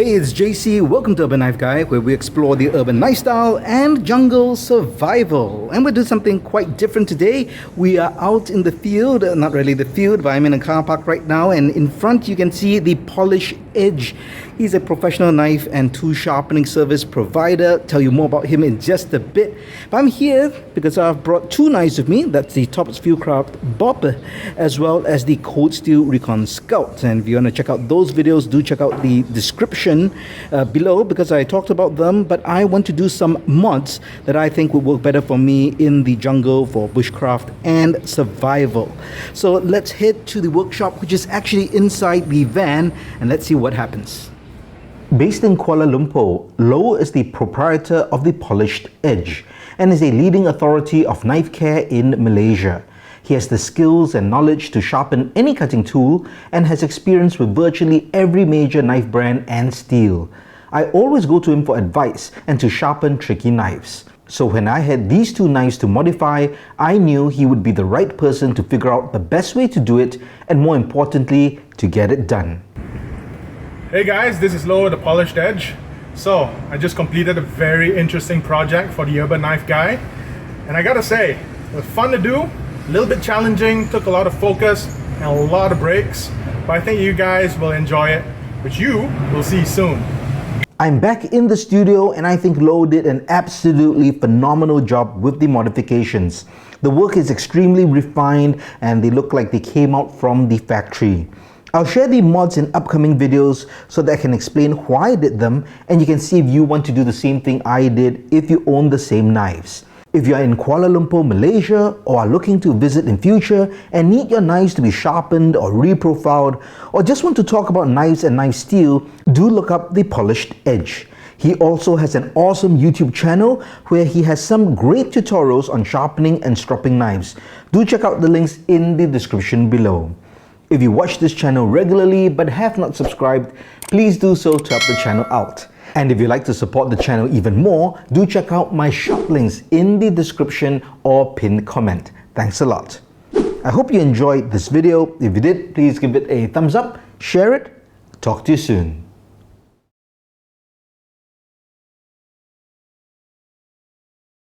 Hey, it's JC. Welcome to Urban Knife Guy, where we explore the urban lifestyle and jungle survival. And we're doing something quite different today. We are out in the field, not really the field, but I'm in a car park right now. And in front, you can see the Polished Edge. He's a professional knife and tool sharpening service provider. Tell you more about him in just a bit. But I'm here because I've brought two knives with me. That's the Tops Fieldcraft Bob, as well as the Cold Steel Recon Scout. And if you want to check out those videos, do check out the description below, because I talked about them. But I want to do some mods that I think would work better for me in the jungle for bushcraft and survival. So let's head to the workshop, which is actually inside the van, and let's see what happens. Based in Kuala Lumpur, Lo is the proprietor of the Polished Edge and is a leading authority of knife care in Malaysia. He has the skills and knowledge to sharpen any cutting tool and has experience with virtually every major knife brand and steel. I always go to him for advice and to sharpen tricky knives. So when I had these two knives to modify, I knew he would be the right person to figure out the best way to do it, and more importantly, to get it done. Hey guys, this is Lo, the Polished Edge. So, I just completed a very interesting project for the Urban Knife Guy. And I gotta say, it was fun to do, a little bit challenging, took a lot of focus and a lot of breaks. But I think you guys will enjoy it, which you will see soon. I'm back in the studio and I think Lo did an absolutely phenomenal job with the modifications. The work is extremely refined and they look like they came out from the factory. I'll share the mods in upcoming videos so that I can explain why I did them, and you can see if you want to do the same thing I did if you own the same knives. If you are in Kuala Lumpur, Malaysia, or are looking to visit in future and need your knives to be sharpened or reprofiled, or just want to talk about knives and knife steel, do look up the Polished Edge. He also has an awesome YouTube channel where he has some great tutorials on sharpening and stropping knives. Do check out the links in the description below. If you watch this channel regularly but have not subscribed, please do so to help the channel out. And if you'd like to support the channel even more, do check out my shop links in the description or pinned comment. Thanks a lot. I hope you enjoyed this video. If you did, please give it a thumbs up, share it. Talk to you soon.